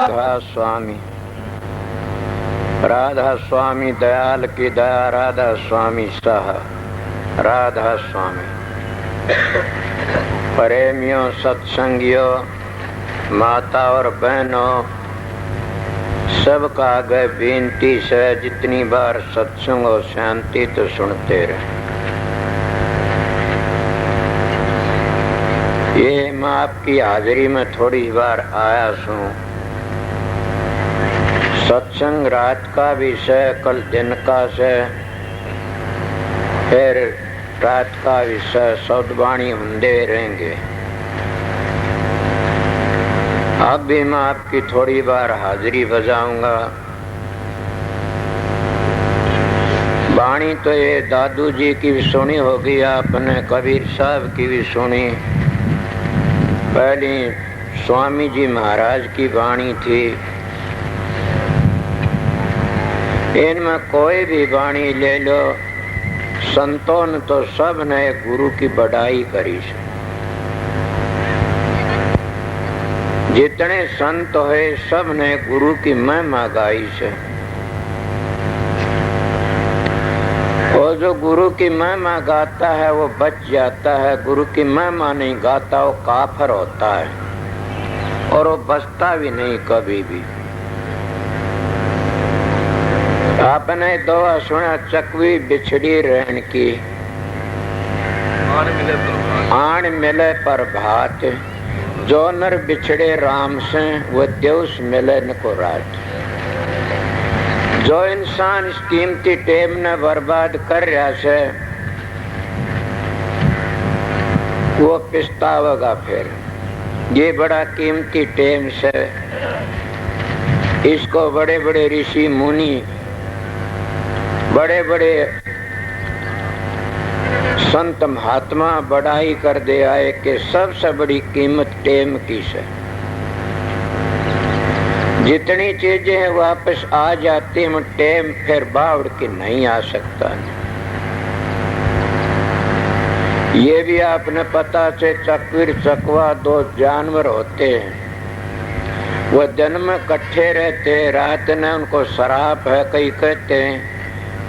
राधा स्वामी, राधा स्वामी दयाल की दया, राधा स्वामी साह, राधा स्वामी। प्रेमियों, सत्संगियों, माता और बहनों, सबका आगे विनती से जितनी बार सत्संग और शांति तो सुनते रहे। ये मैं आपकी हाजिरी में थोड़ी बार आया हूँ। सत्संग रात का विषय, कल दिन का से, फिर रात का विषय सौदवाणी होंदे रहेंगे। अब भी मैं आपकी थोड़ी बार हाजिरी बजाऊंगा। वाणी तो ये दादू जी की भी सुनी होगी आपने, कबीर साहब की भी सुनी, पहली स्वामी जी महाराज की वाणी थी। इनमें कोई भी वाणी ले लो, संतों ने तो सब ने गुरु की बढ़ाई करी से। जितने संत है सब ने गुरु की महिमा गाई से। और जो गुरु की महिमा गाता है वो बच जाता है, गुरु की महिमा नहीं गाता वो काफर होता है और वो बचता भी नहीं कभी भी। आपने दुआ सुना चकवी बिछड़ी रहन की, आन मिले पर भात, जो नर बिछड़े राम से वो देवस मिले न को रात। जो इंसान इस कीमती टेम ने बर्बाद कर रहा से वो पछतावेगा। फिर ये बड़ा कीमती टेम से, इसको बड़े बड़े ऋषि मुनि, बड़े बड़े संत महात्मा बढ़ाई कर दे आए कि सबसे बड़ी कीमत टेम की से। जितनी चीजें हैं वापस आ जाती हैं, टेम फिर बावड़ के नहीं आ सकता। ये भी आपने पता से चकवीर चकवा दो जानवर होते हैं, वो दिन में इकट्ठे रहते हैं, रात ने उनको शराब है। कई कहते हैं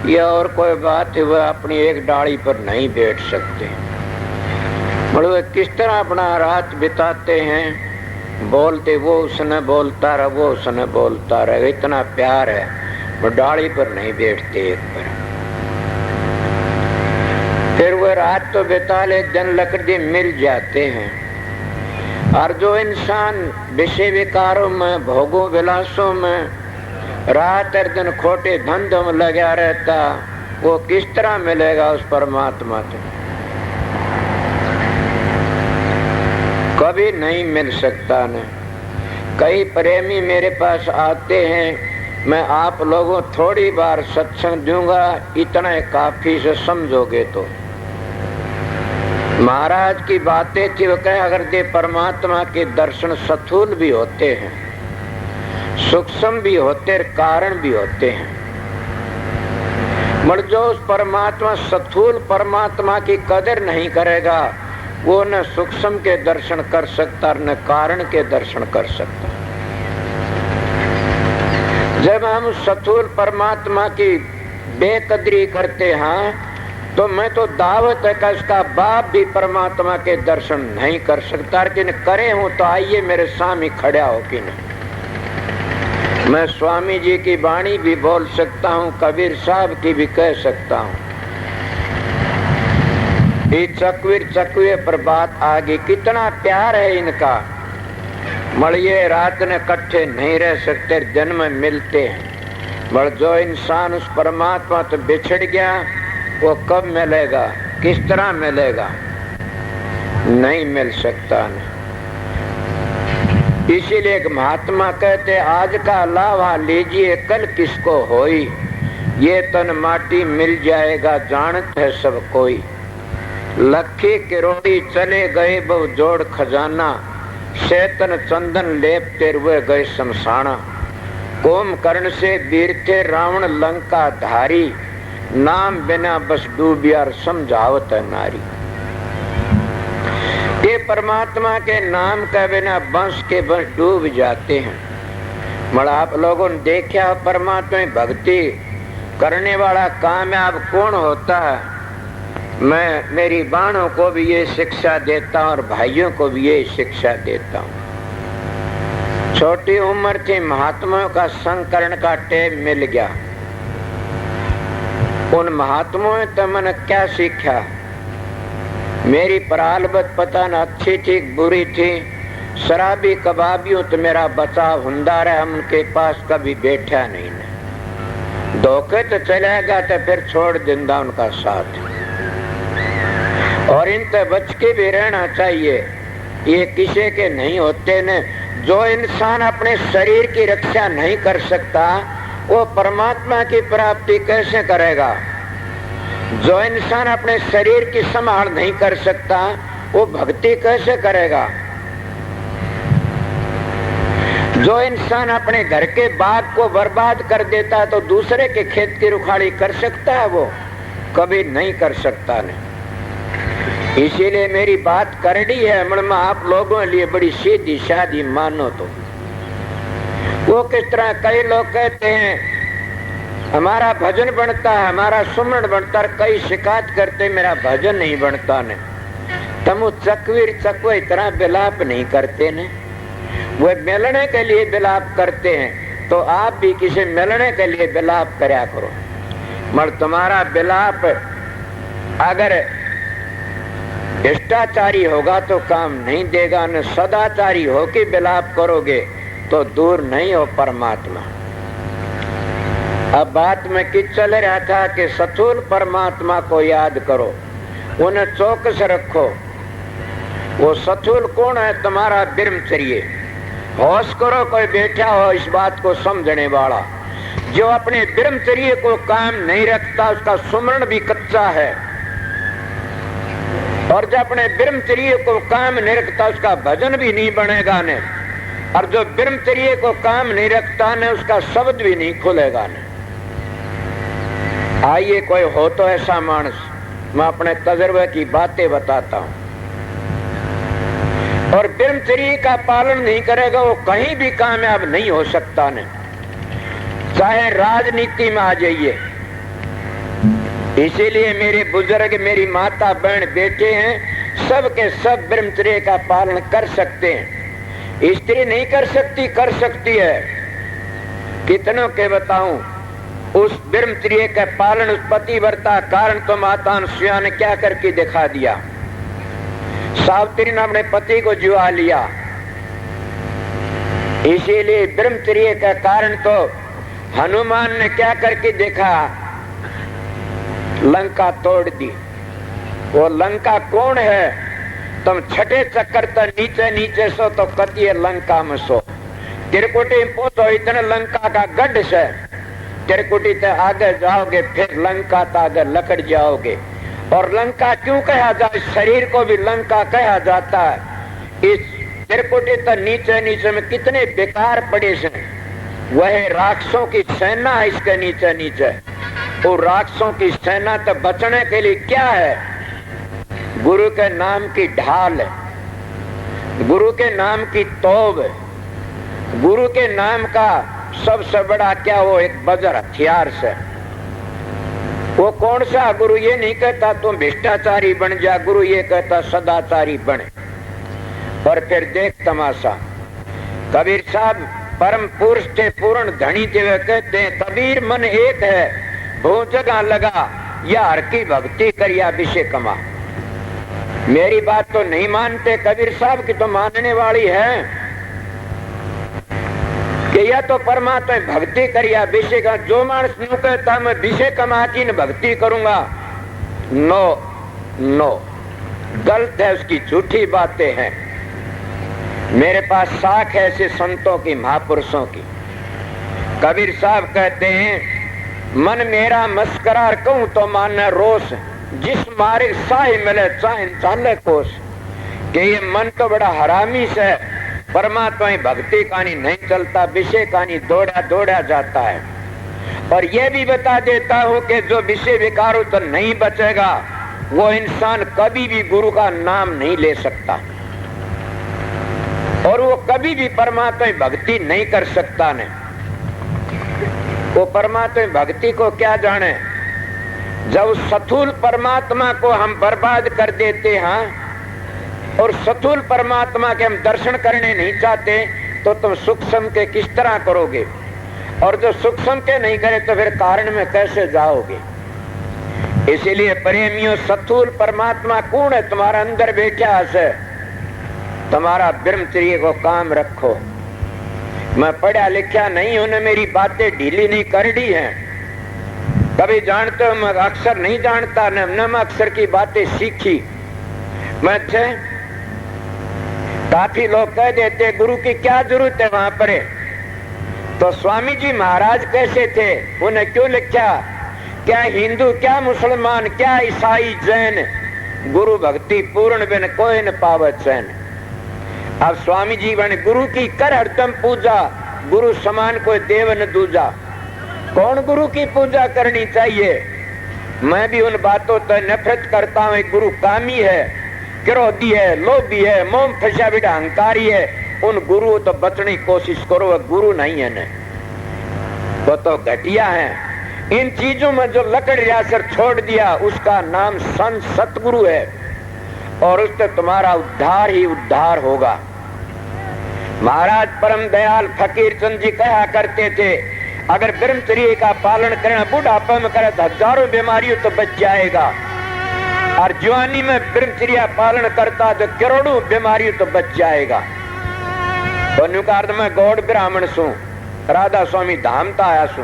ये और कोई बात है, वह अपनी एक डाली पर नहीं बैठ सकते। मतलब किस तरह अपना रात बिताते हैं, बोलते वो उसने बोलता रहा, वो उसने बोलता रहा, इतना प्यार है, वो डाली पर नहीं बैठते एक पर। फिर वो रात तो बिता ले, दिन लकड़ी मिल जाते हैं। और जो इंसान विषय विकारों में, भोगों विलासों में, रात और दिन खोटे धंधों में लगा रहता, वो किस तरह मिलेगा उस परमात्मा से? कभी नहीं मिल सकता न। कई प्रेमी मेरे पास आते हैं, मैं आप लोगों थोड़ी बार सत्संग दूंगा, इतना काफी से समझोगे तो। महाराज की बातें थी, वो कहे अगर दे परमात्मा के दर्शन स्थूल भी होते हैं, सूक्ष्म भी होते, कारण भी होते हैं, मगर जो उस परमात्मा स्थूल परमात्मा की कदर नहीं करेगा वो न सूक्ष्म के दर्शन कर सकता न कारण के दर्शन कर सकता। जब हम स्थूल परमात्मा की बेकदरी करते हैं तो मैं तो दावत है कि इसका बाप भी परमात्मा के दर्शन नहीं कर सकता। लेकिन करे हूं तो आइए मेरे सामने खड़ा हो कि नहीं। मैं स्वामी जी की वाणी भी बोल सकता हूँ, कबीर साहब की भी कह सकता हूँ। ये चकवीर चकवे पर बात आ गई, कितना प्यार है इनका। मड़िए रात ने इकट्ठे नहीं रह सकते, जन्म में मिलते हैं। मगर जो इंसान उस परमात्मा तो बिछड़ गया वो कब मिलेगा, किस तरह मिलेगा? नहीं मिल सकता न। इसीलिए एक महात्मा कहते आज का लावा लीजिए कल किसको होई, ये तन माटी मिल जाएगा जानत है सब कोई। लखी किरोड़ी चले गए बहु जोड़ खजाना, शैतन चंदन लेपते हुए गए शमशाना। कुंभकर्ण से वीर थे रावण लंका धारी, नाम बिना बस डूबियार समझावत है नारी। ये परमात्मा के नाम के बिना बंश के बंश डूब जाते हैं। मगर आप लोगों ने देखा परमात्मा में भक्ति करने वाला कामयाब कौन होता है? मैं मेरी बाणों को भी ये शिक्षा देता हूँ और भाइयों को भी ये शिक्षा देता हूँ। छोटी उम्र थी, महात्माओं का संग करने का टेम मिल गया। उन महात्माओं ने तो मैंने क्या सीखा? मेरी परालबत पता न अच्छी थी बुरी थी, शराबी कबाबियों तो मेरा बचाव हुंदा रहा, उनके पास कभी बैठा नहीं ने। धोखे तो चलेगा तो फिर छोड़ देंदा उनका साथ, और इनसे बच के भी रहना चाहिए। ये किसी के नहीं होते ने। जो इंसान अपने शरीर की रक्षा नहीं कर सकता वो परमात्मा की प्राप्ति कैसे करेगा? जो इंसान अपने शरीर की संभाल नहीं कर सकता वो भक्ति कैसे करेगा? जो इंसान अपने घर के बाग को बर्बाद कर देता तो दूसरे के खेत की रुखाड़ी कर सकता है? वो कभी नहीं कर सकता ने। इसीलिए मेरी बात करनी है, मैं आप लोगों के लिए बड़ी सीधी शादी मानो तो। वो किस तरह कई लोग कहते हैं हमारा भजन बनता है, हमारा सुमरण बनता है, कई शिकायत करते मेरा भजन नहीं बनता ने। तुम चकवीर चकवे इतना विलाप नहीं करते ने। वो मिलने के लिए विलाप करते हैं तो आप भी किसी मिलने के लिए विलाप करया करो। मगर तुम्हारा विलाप अगर भ्रष्टाचारी होगा तो काम नहीं देगा, न सदाचारी हो के विलाप करोगे तो दूर नहीं हो परमात्मा। अब बात में कि चल रहा था कि सथूल परमात्मा को याद करो, उन्हें चौकस रखो। वो सथूल कौन है? तुम्हारा ब्रह्मचर्य। होश करो कोई बैठा हो इस बात को समझने वाला। जो अपने ब्रह्मचर्य को काम नहीं रखता उसका सुमरण भी कच्चा है, और जो अपने ब्रह्मचर्य को काम नहीं रखता उसका भजन भी नहीं बनेगा ने। और जो ब्रह्मचर्य को काम नहीं रखता ने उसका शब्द भी नहीं खुलेगा ने। आइए कोई हो तो ऐसा मानस, मैं अपने तजुर्बे की बातें बताता हूं। और ब्रह्मचर्य का पालन नहीं करेगा वो कहीं भी कामयाब नहीं हो सकता ने। चाहे राजनीति में आ जाइए। इसीलिए मेरे बुजुर्ग, मेरी माता बहन बेटे हैं, सब के सब ब्रह्मचर्य का पालन कर सकते हैं। स्त्री नहीं कर सकती, कर सकती है। कितनों के बताऊं उस ब्रह्मचर्य के पालन, उस पतिव्रता कारण तो माता अनुसुईया ने क्या करके दिखा दिया। सावित्री ने अपने पति को जुआ लिया। इसीलिए ब्रह्मचर्य का कारण तो हनुमान ने क्या करके देखा, लंका तोड़ दी। वो लंका कौन है? तुम छठे चक्कर तो नीचे नीचे सो तो कतिये लंका में सो। त्रिकुटी में पहुंचो इतने लंका का गढ़ से, त्रिकुटी से आगे जाओगे फिर लंका तो आगे लकड़ जाओगे। और लंका क्यों कहा जाए? शरीर को भी लंका कहा जाता है। इस त्रिकुटी तो नीचे नीचे में कितने बेकार पड़े से, वह राक्षसों की सेना है इसके नीचे नीचे। और राक्षसों की सेना तो बचने के लिए क्या है? गुरु के नाम की ढाल है, गुरु के नाम की तोब है, गुरु के नाम का सबसे बड़ा क्या? वो एक वज्र हथियार से। वो कौन सा गुरु? ये नहीं कहता तुम भ्रष्टाचारी बन जा, गुरु ये कहता सदाचारी बने। और फिर देख तमाशा, कबीर साहब परम पुरुष थे, पूर्ण धनी थे। वे कहते हैं कबीर मन एक है, भू जगह लगा, या हर की भक्ति करिया विषय कमा। मेरी बात तो नहीं मानते कबीर साहब की, तो मानने वाली है कि यह तो परमात्मा भक्ति करिया विषय का। जो मानस नु कहता मैं विषय कमा की न भक्ति करूंगा, नो नो, गलत है, उसकी झूठी बातें हैं। मेरे पास साख है ऐसे संतों की, महापुरुषों की। कबीर साहब कहते हैं मन मेरा मस्करार कहूं तो मानना रोष, जिस मारे साही मिले चाहे चाले कोस। कि ये मन तो बड़ा हरामी से, परमात्मा की भक्ति कहानी नहीं चलता, विषय कहानी दौड़ा दौड़ा जाता है। और ये भी बता देता हूं कि जो विषय विकारों तो नहीं बचेगा वो इंसान कभी भी गुरु का नाम नहीं ले सकता। और वो कभी भी परमात्मा भक्ति नहीं कर सकता ने। वो परमात्मा भक्ति को क्या जाने। जब स्थूल परमात्मा को हम बर्बाद कर देते हैं और स्थूल परमात्मा के हम दर्शन करने नहीं चाहते, तो तुम सूक्ष्म के किस तरह करोगे? और जो सूक्ष्म के नहीं करे तो फिर कारण में कैसे जाओगे? इसीलिए प्रेमियों, स्थूल परमात्मा कौन है? तुम्हारा अंदर बैठा है। तुम्हारा ब्रह्मचर्य को काम रखो। मैं पढ़ा लिखा नहीं हूं, मेरी बातें ढीली नहीं कर दी है। कभी जानते हो मैं अक्षर नहीं जानता, न मैं अक्षर की बातें सीखी। मैं थे काफी लोग कह देते गुरु की क्या जरूरत है वहां पर। तो स्वामी जी महाराज कैसे थे? उन्हें क्यों लिखा? क्या हिंदू, क्या मुसलमान, क्या ईसाई, जैन, गुरु भक्ति पूर्ण बिन कोई न पावत चैन। अब स्वामी जी बने गुरु की कर हरदम पूजा, गुरु समान कोई देव न दूजा। कौन गुरु की पूजा करनी चाहिए? मैं भी उन बातों से नफरत करता हूं। गुरु कामी है, क्रोधी है, लोभी है, मोम फंसा बिड़ा अहंकारी है। उन गुरु तो बचने की कोशिश करो, वह गुरु नहीं है न, वो तो घटिया है। इन चीजों में जो लकड़ रियासर छोड़ दिया उसका नाम संत सतगुरु है, और उससे तुम्हारा उद्धार ही उद्धार होगा। महाराज परम दयाल फकीर चंद जी कहा करते थे, अगर ब्रह्मचर्य का पालन करना बुढ़ापे में करे तो हजारों बीमारियों तो बच जाएगा, और जवानी में ब्रह्मचर्य पालन करता तो करोड़ों बीमारियों तो बच जाएगा। तो नुकार मैं गौड़ ब्राह्मण सू, राधा स्वामी धाम ता आया सू।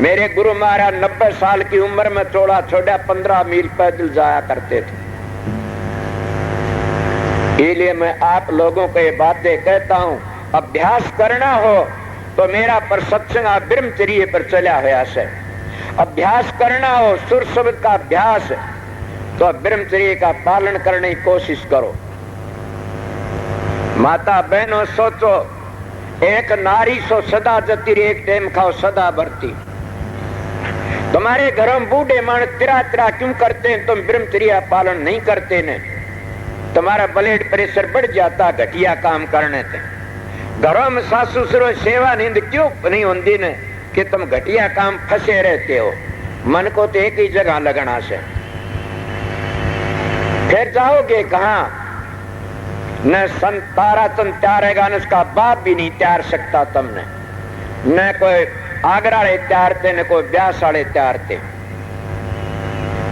मेरे गुरु महाराज 90 साल की उम्र में चोड़ा छोड़ा 15 मील पैदल जाया करते थे। इसलिए मैं आप लोगों को ये बातें कहता हूं, अभ्यास करना हो तो मेरा पर सत्संग ब्रह्मचर्य पर चला हुआ है। अभ्यास करना हो सुर शब्द का अभ्यास, तो ब्रह्मचर्य का पालन करने की कोशिश करो। माता बहनों सोचो, एक नारी सो सदा जती रे, एक टाइम खाओ सदा भरती। तुम्हारे घरों में बूढ़े मानस तिरा तिरा क्यों करते हैं? तुम ब्रह्मचर्य पालन नहीं करते ने, तुम्हारा ब्लड प्रेशर बढ़ जाता घटिया काम करने से। घरों में सासु ससुर सेवा नींद क्यों नहीं होती ने? कि तुम घटिया काम फंसे रहते हो। मन को तो एक ही जगह लगना से, फिर जाओगे कहां? न संत ताराचंद त्यारेगा, न उसका बाप भी नहीं त्यार सकता तुमने। न कोई आगरा वाले त्यार थे, न कोई ब्यास वाले त्यार थे।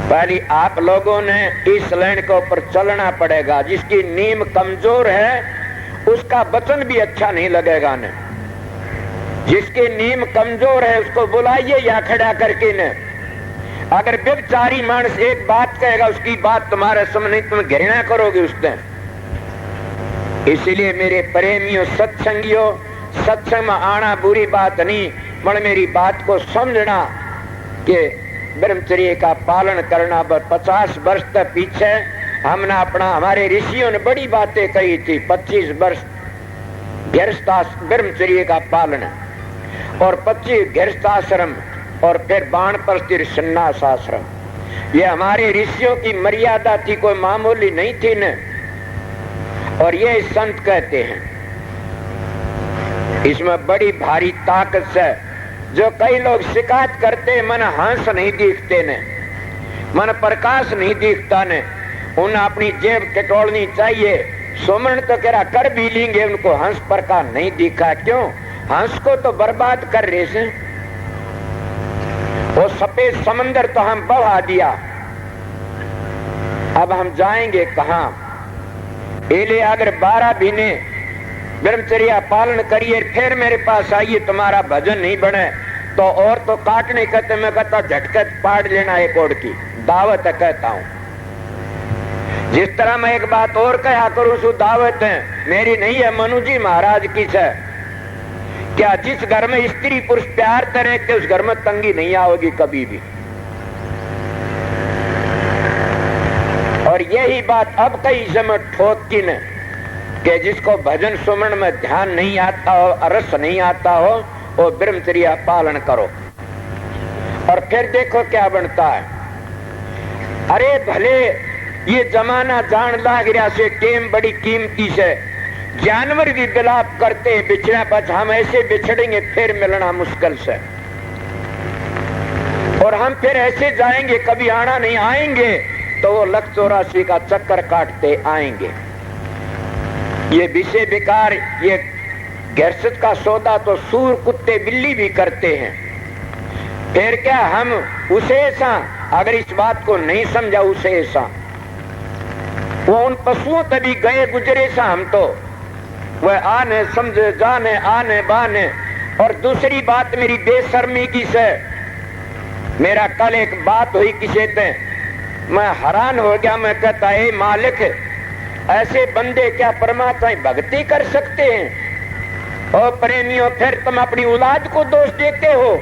पहले आप लोगों ने इस लाइन के ऊपर चलना पड़ेगा। जिसकी नींव कमजोर है उसका वचन भी अच्छा नहीं लगेगा न। जिसकी नींव कमजोर है उसको बुलाइए या खड़ा करके न। अगर व्यभिचारी मानस एक बात कहेगा, उसकी बात तुम्हारे सामने तुम घृणा करोगे उसने। इसीलिए मेरे प्रेमियों, सत्संगियों, सत्संग में आना बुरी बात नहीं, पर मेरी बात को समझना कि ब्रह्मचर्य का पालन करना। 50 वर्ष तक पीछे हमने हमारे ऋषियों ने बड़ी बातें कही थी। 25 वर्ष गृहस्थ ब्रह्मचर्य का पालन, और 25 गृहस्थाश्रम, और फिर बाणप्रस्थ सन्यास आश्रम। ये हमारे ऋषियों की मर्यादा थी, कोई मामूली नहीं थी न। और ये संत कहते हैं, इसमें बड़ी भारी ताकत है। जो कई लोग शिकायत करते मन हंस नहीं दिखते ने, मन प्रकाश नहीं दिखता ने, उन्हें अपनी जेब टटोलनी चाहिए। सुमरण तो कह रहा कर भी लेंगे, उनको हंस प्रकाश नहीं दिखा। क्यों? हंस को तो बर्बाद कर रहे से। वो सफेद समंदर तो हम बहा दिया, अब हम जाएंगे कहां? इसलिए अगर 12 महीने ब्रह्मचर्य पालन करिए, फिर मेरे पास आइए, तुम्हारा भजन नहीं बने तो और तो काटने कहते, मैं कहता झटकत पाड़ लेना एक ओर की दावत है कहता हूं। जिस तरह मैं एक बात और कहा करूं, सु दावत है मेरी नहीं है, मनु जी महाराज की है। क्या जिस घर में स्त्री पुरुष प्यार करे कि उस घर में तंगी नहीं आओगी कभी भी। और यही बात अब कई समय ठोक की न, कि जिसको भजन सुमरण में ध्यान नहीं आता हो, रस नहीं आता हो, वो ब्रह्मचर्य पालन करो। और फिर देखो क्या बनता है। अरे भले ये जमाना जान लाग रहा से टेम बड़ी कीमती से, जानवर भी विलाप करते हैं बिछड़ा पर, हम ऐसे बिछड़ेंगे फिर मिलना मुश्किल से, और हम फिर ऐसे जाएंगे कभी आना नहीं, आएंगे तो वो 184 का चक्कर काटते आएंगे। ये विषय विकार, ये गृहस्थ का सौदा तो सूर कुत्ते बिल्ली भी करते हैं। फिर क्या हम उसे ऐसा, अगर इस बात को नहीं समझा उसे ऐसा, वो उन पशुओं तभी गए गुजरे सा, हम तो वह आने समझे जाने आने बाने। और दूसरी बात मेरी बेशर्मी की से, मेरा कल एक बात हुई किसी पे, मैं हैरान हो गया। मैं कहता है मालिक, ऐसे बंदे क्या परमात्मा की भक्ति कर सकते हैं? और प्रेमियों, फिर तुम अपनी औलाद को दोष देते हो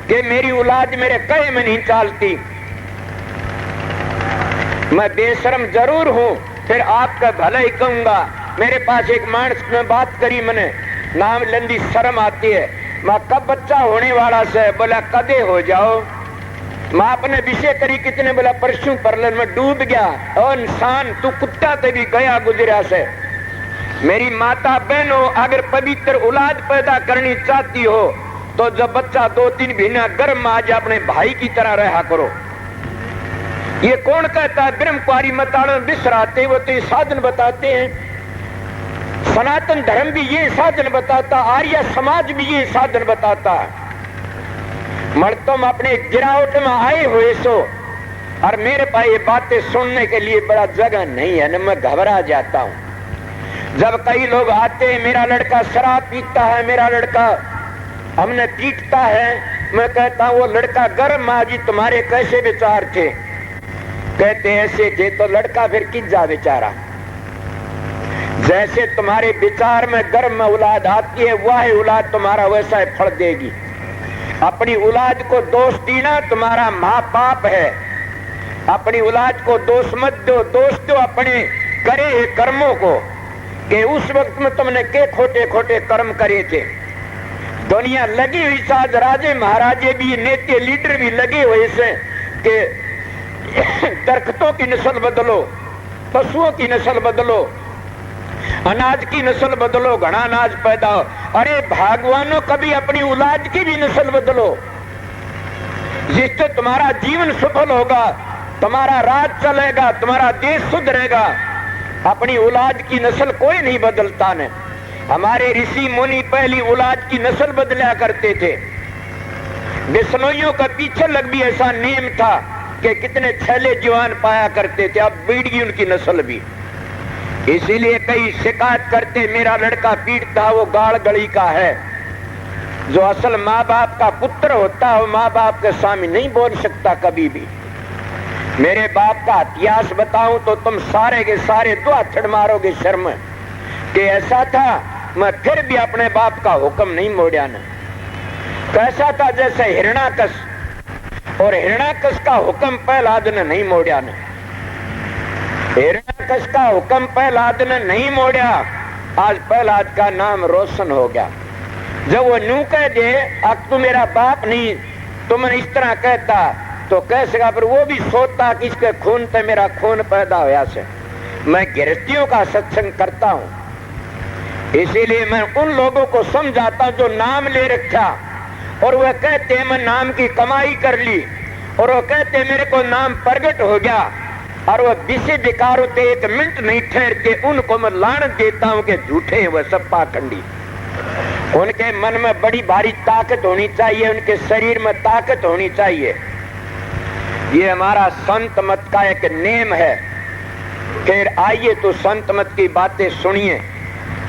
कि मेरी औलाद मेरे कहे में नहीं चालती। मैं बेशर्म जरूर हूं, फिर आपका भला ही कहूंगा। मेरे पास एक मानस में बात करी, मैंने नाम लंदी शर्म आती है। मैं कब बच्चा होने वाला से? बोला कदे हो जाओ। मैं अपने विषय करी कितने? बोला परसों परलन में डूब गया। और इंसान तू कुत्ता ते भी गया गुजरा से। मेरी माता बहनों, अगर पवित्र औलाद पैदा करनी चाहती हो तो जब बच्चा 2-3 महीना गर्भ में आज अपने भाई की तरह रहा करो। ये कौन कहता है ब्रह्मकुमारी मताड़न बिसराते? वो तो ये साधन बताते हैं। सनातन धर्म भी ये साधन बताता, आर्य समाज भी ये साधन बताता। मर तुम अपने गिरावट में आए हुए सो, और मेरे पास ये बातें सुनने के लिए बड़ा जगह नहीं है न, मैं घबरा जाता हूं। जब कई लोग आते हैं, मेरा लड़का शराब पीता है, मेरा लड़का हमने पीटता है, मैं कहता हूं वो लड़का गर्म माजी तुम्हारे कैसे विचार थे? कहते ऐसे थे तो लड़का फिर किज्जा बेचारा। जैसे तुम्हारे विचार में गर्म में औलाद आती है, वह औलाद तुम्हारा वैसा ही फल देगी। अपनी औलाद को दोष देना तुम्हारा माँ बाप है। अपनी औलाद को दोष मत दो, दोष दो अपने करे हुए कर्मों को, कि उस वक्त में तुमने के खोटे खोटे कर्म करे थे। दुनिया लगी हुई साज, राजे महाराजे भी, नेता लीडर भी लगे हुए से कि दरख्तों की नस्ल बदलो, पशुओं की नस्ल बदलो, अनाज की नस्ल बदलो, घना अनाज पैदा हो। अरे भगवानों, कभी अपनी औलाद की भी नस्ल बदलो, जिससे तुम्हारा जीवन सफल होगा, तुम्हारा राज चलेगा, तुम्हारा देश सुधरेगा। अपनी औलाद की नस्ल कोई नहीं बदलता ने। हमारे ऋषि मुनि पहली औलाद की नस्ल बदला करते थे। बिश्नोइयों का पीछे लग भी ऐसा नियम था कि कितने छैले जवान पाया करते थे। अब बीड़ गई उनकी नस्ल भी। इसीलिए कई शिकायत करते, मेरा लड़का पीटता, वो गाड़ गली का है। जो असल माँ बाप का पुत्र होता है वो माँ बाप के सामने नहीं बोल सकता कभी भी। मेरे बाप का इतिहास बताऊं तो तुम सारे के सारे दो हाथ मारोगे शर्म कि ऐसा था। मैं फिर भी अपने बाप का हुक्म नहीं मोड़ा न। कैसा था? जैसे हिरणाकश, और हिरणाकश का हुक्म पहला दिन नहीं मोड़ा न। हिरणाकश का हुक्म पहला दिन नहीं मोड़ा। आज प्रहलाद का नाम रोशन हो गया। जब वो न्यू कह दे अब तू मेरा बाप नहीं, तुमने इस तरह कहता तो कह सका, पर वो भी सोचता कि इसके खून पे मेरा खून पैदा होया से। मैं गृहस्थियों का सत्संग करता हूं, इसीलिए मैं उन लोगों को समझाता हूं जो नाम ले रखा और वह कहते हैं मैं नाम की कमाई कर ली, और वो कहते मेरे को नाम प्रगट हो गया, और वह विषय विकार होते एक मिनट नहीं ठहरते। उनको मैं लानत देता हूं कि झूठे हैं वह सब पाखंडी। उनके मन में बड़ी भारी ताकत होनी चाहिए, उनके शरीर में ताकत होनी चाहिए। ये हमारा संत मत का एक नेम है। फिर आइए तो संत मत की बातें सुनिए।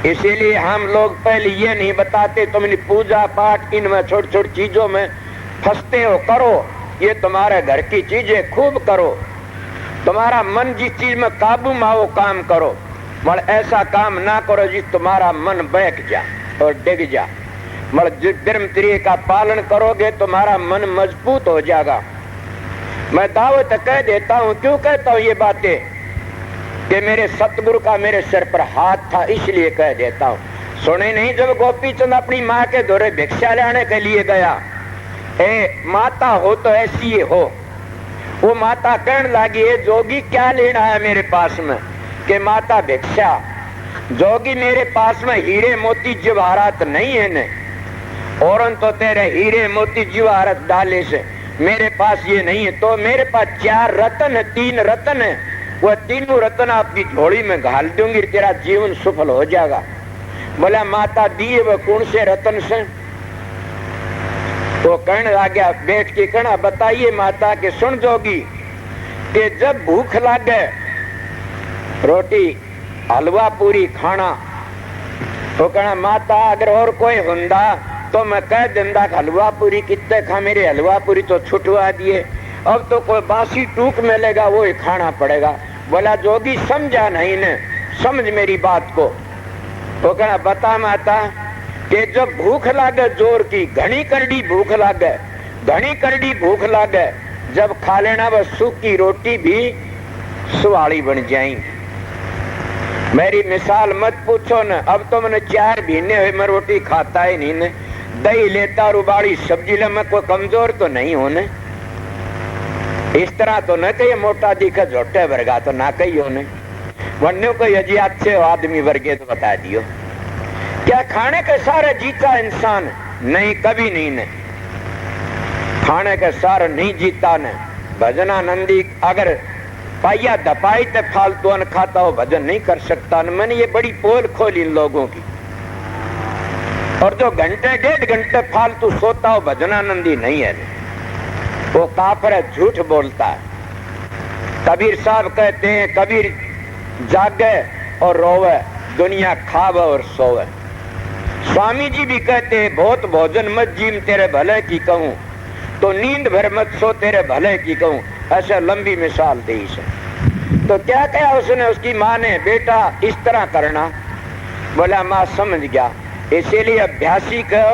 इसीलिए हम लोग पहले ये नहीं बताते तुमने पूजा पाठ इनमें छोटी छोटी चीजों में फंसते हो, करो ये तुम्हारे घर की चीजें खूब करो। तुम्हारा मन जिस चीज में काबू में आओ काम करो, मगर ऐसा काम ना करो जिस तुम्हारा मन बैठ जा और डिग जा। मगर जिस ब्रह्मचर्य का पालन करोगे तुम्हारा मन मजबूत हो जाएगा। मैं दावत कह देता हूं, क्यों कहता हूं ये बातें कि मेरे सतगुरु का मेरे सिर पर हाथ था, इसलिए कह देता हूं। सुने नहीं जब गोपी चंद अपनी माँ के दौरे भिक्षा लाने के लिए गया, ए माता हो तो ऐसी ही हो। वो माता कहने लगी, जोगी क्या लेना है मेरे पास में? कि माता भिक्षा। जोगी मेरे पास में हीरे मोती जवाहरात नहीं है ने, और तो तेरे हीरे मोती जवाहरात डाले से, मेरे पास ये नहीं है। तो मेरे पास 4 रत्न है, 3 रत्न है, वह तीनों रत्न आपकी झोली में घाल दूंगी, तेरा जीवन सफल हो जाएगा। बोला माता दिए वह कौन से रत्न से? तो कहने लगा, बैठ के कहना, बताइए माता के। सुन जोगी कि जब भूख लागे रोटी हलवा पूरी खाना, तो कहना माता अगर और कोई हुंदा तो मैं कह देंदा हलवा पूरी कितने खा, मेरे हलवा पूरी तो छुटवा दिए, अब तो कोई बासी टूक मिलेगा वो ही खाना पड़ेगा। बोला जोगी समझा नहीं ने, समझ मेरी बात को। तो कहना बता माता कि जब भूख लागे जोर की, घनी करड़ी भूख लागे, घनी करड़ी भूख लागे, जब खा लेना वह सूखी रोटी भी सुवाली बन जाएंगी। मेरी मिसाल मत पूछो न, अब तो मैंने 4 महीने हुए मैं रोटी खाता ही नहीं ने, दही लेता और उबाली सब्जी ले, मैं कोई कमजोर तो नहीं होने। इस तरह तो न कहिए मोटा दिखा झोटे वर्गा, तो ना कही होने वन्य को यदि अच्छे आदमी वर्गे तो बता दियो। क्या खाने के सारे जीता इंसान? नहीं, कभी नहीं ने खाने के सारे नहीं जीता ने। भजनानंदी अगर पाइया दपाई ते फालतू अन्न खाता हो भजन नहीं कर सकता न। मैंने ये बड़ी पोल खोली इन लोगों की। और जो घंटे 1.5 घंटे फालतू सोता हो भजनानंदी नहीं है, वो काफिर है, झूठ बोलता है। कबीर साहब कहते हैं कबीर जागे और रोवे, दुनिया खावे और सोवे। स्वामी जी भी कहते हैं बहुत भोजन मत जीम तेरे भले की कहूं, तो नींद भर मत सो तेरे भले की कहूं। ऐसा लंबी मिसाल दी से। तो क्या कहा उसने, उसकी माँ ने, बेटा इस तरह करना। बोला माँ समझ गया। इसीलिए अभ्यासी को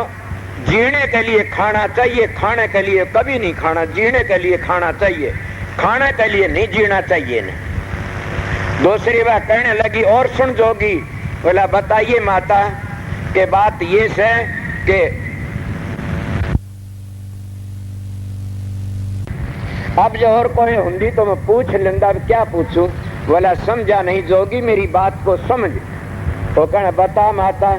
जीने के लिए खाना चाहिए, खाने के लिए कभी नहीं खाना, जीने के लिए खाना चाहिए, खाने के लिए नहीं जीना चाहिए ने। दूसरी बात कहने लगी, और सुन जोगी। बोला बताइए माता के बात ये से कि अब जो और कोई हुंदी तो मैं पूछ लेंदा, क्या पूछूं? बोला समझा नहीं जोगी, मेरी बात को समझ। तो कहना बता माता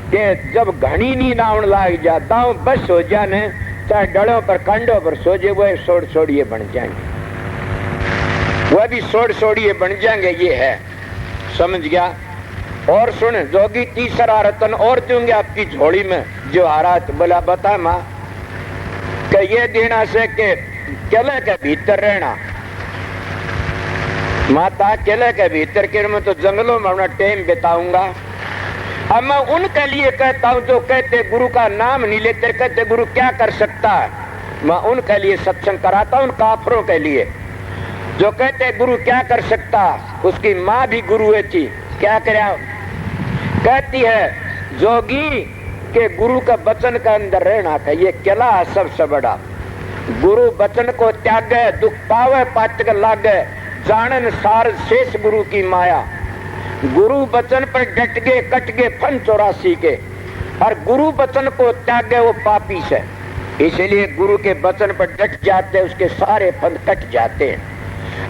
कि जब घनी नींद आवन लाग जाता हूं, बस हो जाने, चाहे डलों पर कंडों पर सो जाए, वह सोड़ सोड़िए बन जाएंगे, वह भी सोड़ सोड़िए बन जाएंगे। ये है, समझ गया। और सुन जोगी, तीसरा रतन और दूंगे आपकी झोली में जो हारात। बोला बता माँ कि ये देना से कि किले के भीतर रहना। माता किले के भीतर के मैं तो जंगलों में अपना टाइम बिताऊंगा। अब मैं उनके लिए कहता हूं जो कहते गुरु का नाम नहीं लेते, कहते गुरु क्या कर सकता है, मैं उनके लिए सत्संग कराता हूं। उन काफरों के लिए जो कहते गुरु क्या कर सकता, उसकी माँ भी गुरु थी, क्या करे, कहती है जोगी के गुरु का वचन का अंदर रहना था। ये किला है सबसे बड़ा। गुरु वचन को त्यागे, दुख पावे पाचक लागे, जानन सार शेष गुरु की माया। गुरु वचन पर डट गए कट गए फन 84 के, और गुरु वचन को त्यागे वो पापी से। इसलिए गुरु के वचन पर डट जाते, उसके सारे फन कट जाते हैं।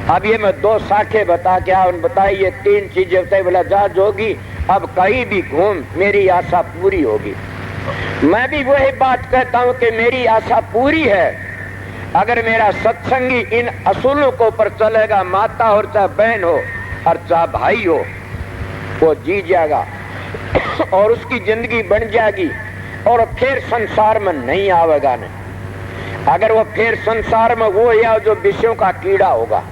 अब ये मैं 2 शाखे बता के बताई, ये 3 चीजें बताई। बोला जा जोगी अब कहीं भी घूम, मेरी आशा पूरी होगी। मैं भी वही बात कहता हूं कि मेरी आशा पूरी है। अगर मेरा सत्संगी इन असूलों को ऊपर चलेगा, माता हो चाहे बहन हो और चाहे भाई हो, वो जी जाएगा और उसकी जिंदगी बन जाएगी और फिर संसार में नहीं आवेगा नहीं। अगर वो फिर संसार में वो या जो विषयों का कीड़ा होगा,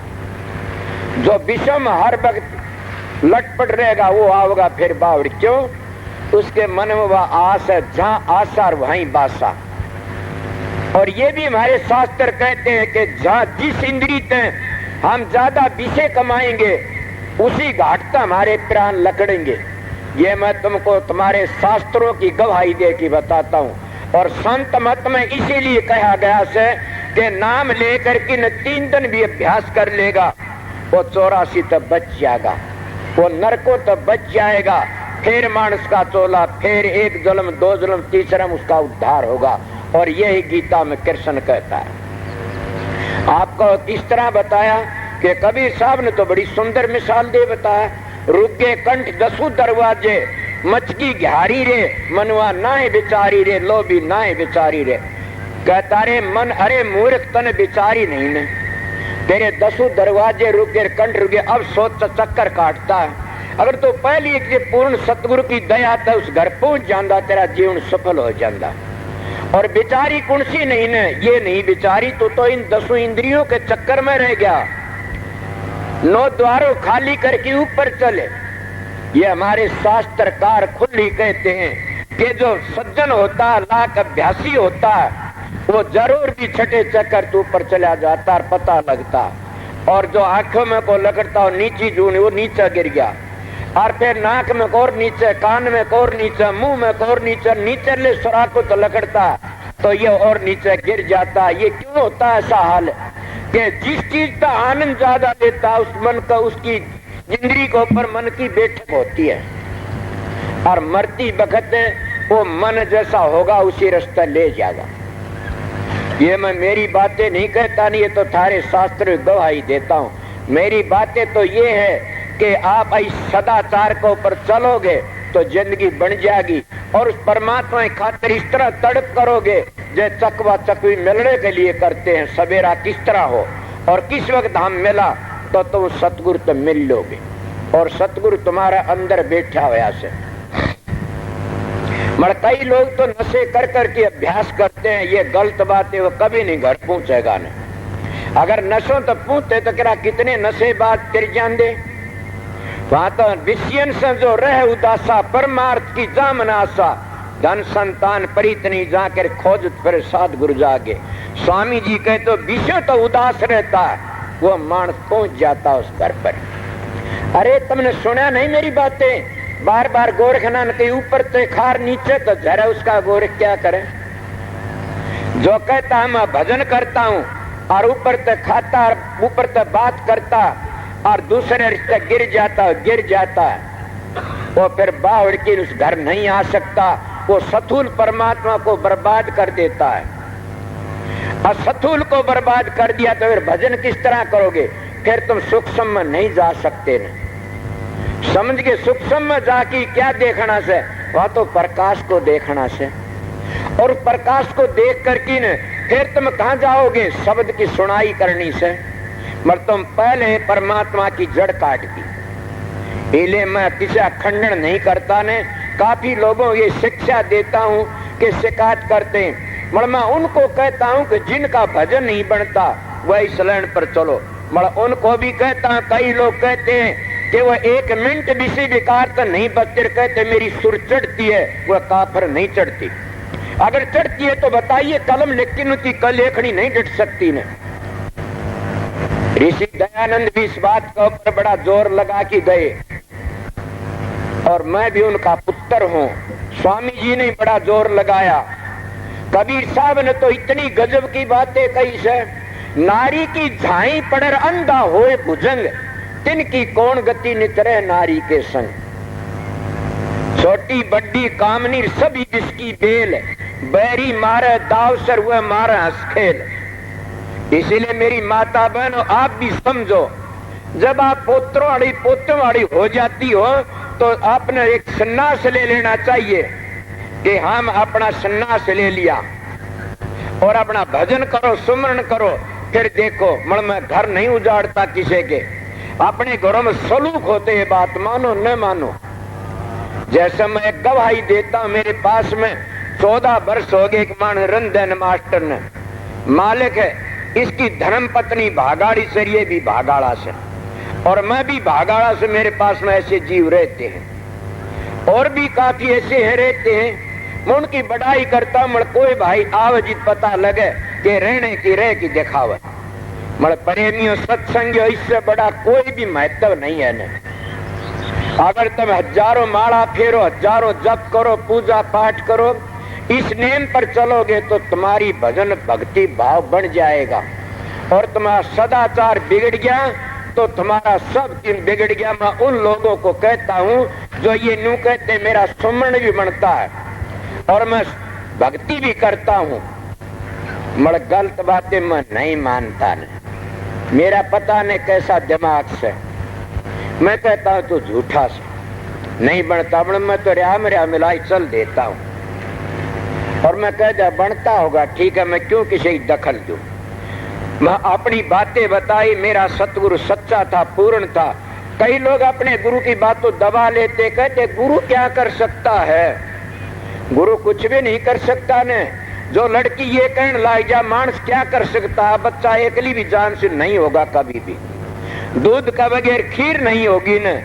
जो विषयों में हर वक्त लटपट रहेगा, वो आवेगा फिर बावड़। क्यों? उसके मन में वह आस है, जहां आशा वहीं बासा। और ये भी हमारे शास्त्र कहते हैं कि जहां जिस इंद्री से हम ज्यादा विषय कमाएंगे, उसी घाट का हमारे प्राण लकड़ेंगे। ये मैं तुमको तुम्हारे शास्त्रों की गवाही दे के बताता हूँ। और संत मत में इसीलिए कहा गया से कि नाम लेकर के न 3 दिन भी अभ्यास कर लेगा, वो 84 तक बच जाएगा, वो नरकों तक बच जाएगा। फिर मानस का चोला, फिर 1 जन्म 2 जन्म 3 जन्म उसका उद्धार होगा। और यही गीता में कृष्ण कहता है। आपको इस तरह बताया कि कबीर साहब ने तो बड़ी सुंदर मिसाल दे बताया। रुगे कंठ दसू दरवाजे, मचकी घारी रे मनवा नाए बिचारी रे, लोभी नाए बिचारी रे। कहता रे मन अरे मूर्ख तन बिचारी नहीं ने, तेरे दसू दरवाजे रुके कंठ रुके, अब सोच चक्कर काटता है। अगर तो पहली एक पूर्ण सतगुरु की दया तो उस घर पहुंच जाता, तेरा जीवन सफल हो जाता। और बिचारी कुणसी नहीं ने, ये नहीं बिचारी तो इन दसों इंद्रियों के चक्कर में रह गया। 9 द्वारों खाली करके ऊपर चले। ये हमारे शास्त्रकार खुली कहते हैं कि जो सज्जन होता, लाख अभ्यासी होता, वो जरूर भी छठे चक्कर तो ऊपर चला जाता और पता लगता। और जो आंखों में को लगता और नीची जून वो नीचे गिर गया, और फिर नाक में कोर नीचे, कान में कोर नीचे, मुंह में कोर नीचे, नीचे ले सुराख को तो लगता तो ये और नीचे गिर जाता। ये क्यों होता है ऐसा हाल कि जिस चीज का आनंद ज्यादा लेता उस मन का, उसकी इंद्री के ऊपर मन की बैठक होती है, और मरती वक्त वो मन जैसा होगा उसी रास्ता ले जाएगा। ये मैं मेरी बातें नहीं कहता, नहीं, ये तो थारे शास्त्र गवाही देता हूँ। मेरी बातें तो ये है कि आप इस सदाचार के ऊपर चलोगे तो जिंदगी बन जाएगी, और उस परमात्मा की खातिर इस तरह तड़प करोगे जो चकवा चकवी मिलने के लिए करते हैं। सवेरा किस तरह हो और किस वक्त हम मिला तो तुम सतगुरु तो मिल लोगे, और सतगुरु तुम्हारा अंदर बैठा हुआ से। मगर कई लोग तो नशे कर करके अभ्यास करते हैं, ये गलत बात है, वो कभी नहीं घर पहुंचेगा नहीं। अगर नशों तो पूछते तो क्या कितने नशे बात कर जाते। वहां तो विषयन से जो रह उदासा, परमार्थ की जामन आशा, धन संतान परित नहीं जाकर खोज फिर साध गुरु जागे। स्वामी जी कहे तो विषय तो उदास रहता है, वो मानस पहुंच जाता उस घर पर। अरे तुमने सुना नहीं मेरी बातें? बार बार गोरखनाथ के ऊपर से खार नीचे तो जरा उसका गोरख क्या करे। जो कहता मैं भजन करता हूँ और ऊपर से खाता और ऊपर से बात करता और दूसरे रिश्ते गिर जाता है, वो फिर बावड़ की उस घर नहीं आ सकता। वो सथूल परमात्मा को बर्बाद कर देता है, और सथूल को बर्बाद कर दिया तो फिर भजन किस तरह करोगे? फिर तुम सूक्ष्म में नहीं जा सकते न। समझ के सूक्ष्म में जाके क्या देखना से? वह तो प्रकाश को देखना से, और प्रकाश को देख करके न फिर तुम कहां जाओगे? शब्द की सुनाई करनी से। मगर तुम पहले परमात्मा की जड़ काट दी। इले मैं किसी खंडन नहीं करता ने, काफी लोगों ये शिक्षा देता हूं कि शिकायत करते हैं। मगर मैं उनको कहता हूं कि जिनका भजन नहीं बनता वह इस लाइन पर चलो। मगर उनको भी कहता हूं, कई लोग कहते हैं कि वह 1 मिनट किसी विकार तो नहीं बचते, कहते मेरी सुर चढ़ती है, वह काफर नहीं चढ़ती। अगर चढ़ती है तो बताइए, कलम लेकिन उसकी कल लेखनी नहीं डट सकती ने। ऋषि दयानंद भी इस बात के ऊपर बड़ा जोर लगा के गए, और मैं भी उनका पुत्र हूँ। स्वामी जी ने बड़ा जोर लगाया। कबीर साहब ने तो इतनी गजब की बातें कही से, नारी की झाई पड़र अंधा होए भुजंग, तिनकी कौन गति नितरे नारी के संग। छोटी बड्डी कामनी सभी जिसकी बेल, बैरी मारे दाव सर वह मारे हंसखेल। इसीलिए मेरी माता बहन आप भी समझो, जब आप पोतवाड़ी हो जाती हो तो आपने एक सन्यास ले लेना चाहिए कि हम अपना सन्यास ले लिया और अपना भजन करो, सुमरण करो। फिर देखो, मैं घर नहीं उजाड़ता किसी के, अपने घरों में सलूक होते हैं, बात मानो न मानो। जैसे मैं एक गवाही देता हूं, मेरे पास में 14 वर्ष हो गए, एक मान रंजन मास्टर ने मालिक है, इसकी धर्म पत्नी भागाड़ी से, ये भी भागाड़ा से, और मैं भी भागाड़ा से। मेरे पास में ऐसे जीव रहते हैं और भी काफी ऐसे है रहते हैं। मैं उनकी बढ़ाई करता हूं, कोई भाई आवजित पता लगे कि रहने की रह की दिखावा। प्रेमियों सत्संगियों, इससे बड़ा कोई भी महत्व नहीं है न। अगर तुम हजारों माला फेरो, हजारों जप करो, पूजा पाठ करो, इस नेम पर चलोगे तो तुम्हारी भजन भक्ति भाव बढ़ जाएगा। और तुम्हारा सदाचार बिगड़ गया तो तुम्हारा सब दिन बिगड़ गया। मैं उन लोगों को कहता हूं जो ये न्यू कहते मेरा सुमरण भी बनता है और मैं भक्ति भी करता हूं, मगर गलत बातें मैं नहीं मानता न। मेरा पता नहीं कैसा दिमाग से, मैं कहता हूं तो झूठा सा नहीं बनता, मैं तो रिया मिलाई चल देता हूं। और मैं कहता बनता होगा, ठीक है, मैं क्यों किसी दखल दूं। मैं अपनी बातें बताई, मेरा सतगुरु सच्चा था, पूर्ण था। कई लोग अपने गुरु की बात तो दबा लेते, कहते गुरु क्या कर सकता है। गुरु कुछ भी नहीं कर सकता ने। जो लड़की ये कहने लाई जा मानस क्या कर सकता है, बच्चा एकली भी जान से नहीं होगा कभी भी। दूध का बगैर खीर नहीं होगी न,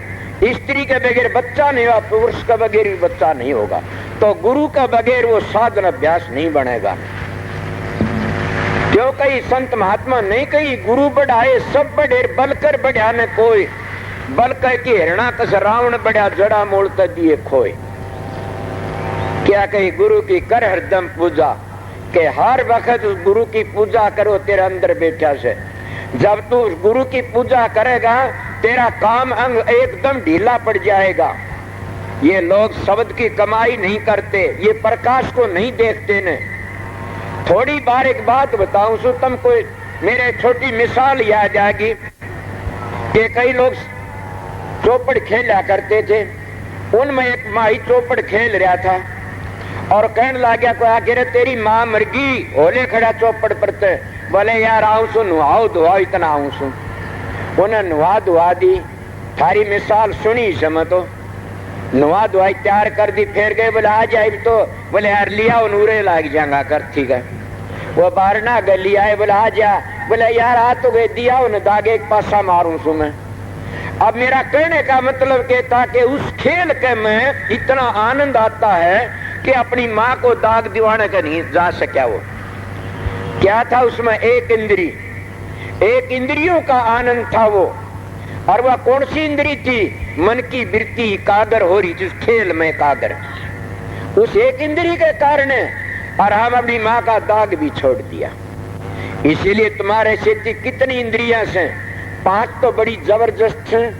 स्त्री के बगैर बच्चा नहीं होगा, पुरुष का बगैर भी बच्चा नहीं होगा। तो गुरु का बगैर वो साधन अभ्यास नहीं बनेगा। क्यों कही संत महात्मा नहीं कही गुरु बढ़ाए सब बढ़े, बलकर बढ़िया न कोई। बल कह के हिरणा कस रावण बढ़िया, जड़ा मूल दिए खोए। क्या कही गुरु की कर हरदम पूजा, के हर वक्त उस गुरु की पूजा करो, तेरे अंदर बैठा से। जब तू उस गुरु की पूजा करेगा तेरा काम अंग एकदम ढीला पड़ जाएगा। ये लोग शब्द की कमाई नहीं करते, ये प्रकाश को नहीं देखते ने। थोड़ी बार एक बात बताऊं सो तुमको, मेरे छोटी मिसाल याद आएगी कि कई लोग चौपड़ खेला करते थे। उनमें एक माही चौपड़ खेल रहा था और कहने लगा कोई आगे तेरी माँ मर गई, होले खड़ा चौपड़ पर। बोले यार आऊं सु नुहाओ धुआओ, इतना आऊं सु। उन्हें नुहा धुआ दी, थारी मिसाल सुनी समय तो नुहा धुआई तैयार कर दी। फिर गए बोले आ जाए तो, बोले यार लिया नूरे लाग जाएगा कर, ठीक है। वो बाहर ना गली आए, बोले आ जा, बोले यार आ तो गए दिया उन्हें दागे एक पासा मारूं सु मैं। अब मेरा कहने का मतलब के था कि उस खेल के में इतना आनंद आता है कि अपनी माँ को दाग दिवाने का नहीं जा सका। वो क्या था उसमें, एक इंद्री, एक इंद्रियों का आनंद था वो। और वह कौन सी इंद्री थी, मन की वृत्ति कागर हो रही थी उस खेल में, कागर उस एक इंद्री के कारण। और हम अपनी माँ का दाग भी छोड़ दिया। इसीलिए तुम्हारे से कितनी इंद्रियां से, 5 तो बड़ी जबरदस्त हैं,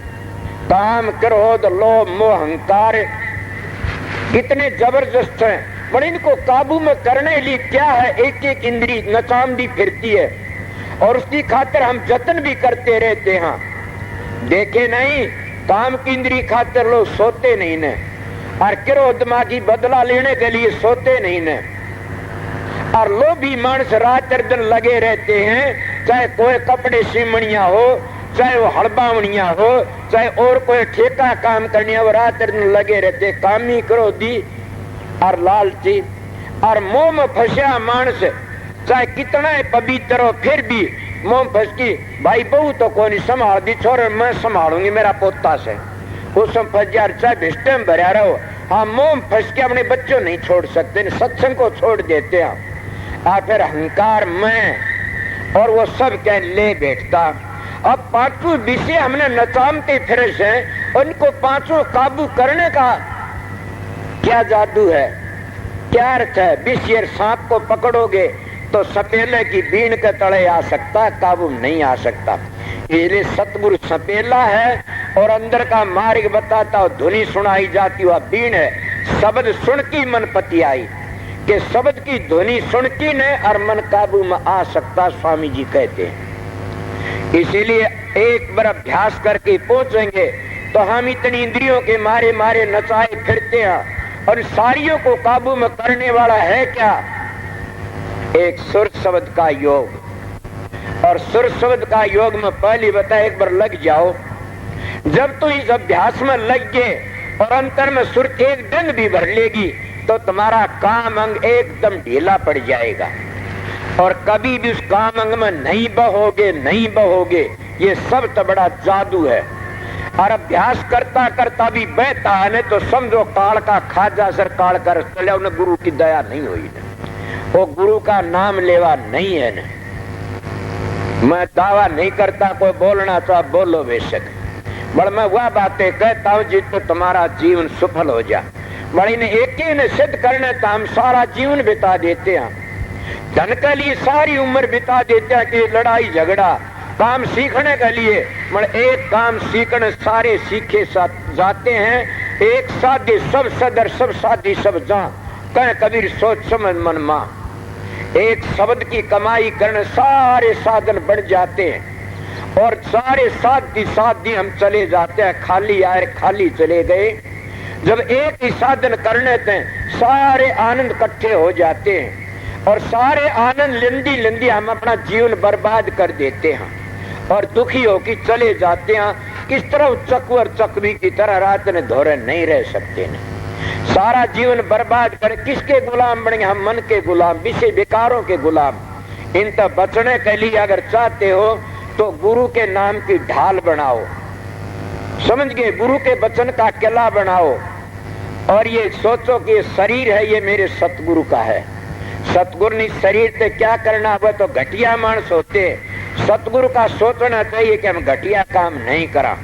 काम क्रोध लोभ मोह अहंकार, कितने जबरदस्त हैं। पर इनको काबू में करने के लिए क्या है, एक एक इंद्री नचामदी फिरती है और उसकी खातिर हम जतन भी करते रहते हैं। देखे नहीं, काम की इंद्री खातिर लोग सोते नहीं ने, और क्रोध दिमागी बदला लेने के लिए सोते नहीं ने। और लोभी मानस रात दिन लगे रहते हैं, चाहे कोई कपड़े सिमणिया हो, चाहे वो हड़बावणिया हो, चाहे और कोई ठेका काम करनी हो, रात दिन लगे रहते। कामी क्रोधी और लालची और मोह में फंसा मानस, चाहे कितना पवित्र हो फिर भी मोह फंस की, भाई बहू तो कोई संभाल दी, छोर मैं संभालूंगी मेरा पोता से। उसमें फंस जा, चाहे भिष्टे में भरा रहो। हाँ, मोह फंस के अपने बच्चों नहीं छोड़ सकते, सत्संग को छोड़ देते हैं। और फिर अहंकार में, और वो सब क्या ले बैठता। अब 5 विषय हमने नचामते फिर से, उनको 5 काबू करने का क्या जादू है, क्या अर्थ है। विषय सांप को पकड़ोगे तो सपेले की बीन के तले आ सकता, काबू नहीं आ सकता। इसलिए सतगुरु सपेला है और अंदर का मार्ग बताता हो। धुनी सुनाई जाती हुआ बीन है, शब्द सुन की मन पति आई, कि शब्द की ध्वनि सुन की ने और मन काबू में आ सकता, स्वामी जी कहते हैं। इसीलिए एक बार अभ्यास करके पहुंचेंगे तो हम इतनी इंद्रियों के मारे मारे नचाए फिरते हैं। और सारियों को काबू में करने वाला है क्या, एक सुर शब्द का योग। और सुर शब्द का योग में पहली बता, एक बार लग जाओ। जब तो इस अभ्यास में लग गए और अंतर में सुर एक डंग भी भर लेगी तो तुम्हारा काम अंग एकदम ढीला पड़ जाएगा और कभी भी उस काम अंग में नहीं बहोगे। ये सब तो बड़ा जादू है। और अभ्यास करता करता भी बहता है तो समझो काल का खाजा सर काल कर चले, उन्हें गुरु की दया नहीं हुई ने, वो गुरु का नाम लेवा नहीं है ने। मैं दावा नहीं करता, कोई बोलना तो आप बोलो बेशक, बड़ मैं वह बातें कहता हूँ जिससे तुम्हारा जीवन सफल हो जाए। बड़ी ने एक ही ने सिद्ध करने तो हम सारा जीवन बिता देते हैं, धन के लिए सारी उम्र बिता देते हैं कि लड़ाई झगड़ा। काम सीखने के लिए एक काम सीखने सारे सीखे जाते हैं। एक साधे सब सदर, सब साधी सब जा, कह कबीर सोच समझ मन मां। एक शब्द की कमाई करने सारे साधन बढ़ जाते हैं और सारे साथ दी हम चले जाते हैं, खाली आए खाली चले गए। जब एक ही साधन करने थे सारे आनंद इकट्ठे हो जाते हैं और सारे आनंद लेंदी लेंदी हम अपना जीवन बर्बाद कर देते हैं और दुखी होकर चले जाते हैं। किस तरह चकवर चकवी की तरह रात ने धोरे नहीं रह सकते ने, सारा जीवन बर्बाद कर किसके गुलाम बनेंगे हम? मन के गुलाम, विषय विकारों के गुलाम। इन तक बचने के लिए अगर चाहते हो तो गुरु के नाम की ढाल बनाओ, समझ गए? गुरु के वचन का किला बनाओ और ये सोचो कि ये शरीर है, ये मेरे सतगुरु का है। सतगुरु ने शरीर से क्या करना हुआ तो घटिया मानस होते। सतगुरु का सोचना चाहिए कि हम घटिया काम नहीं करा।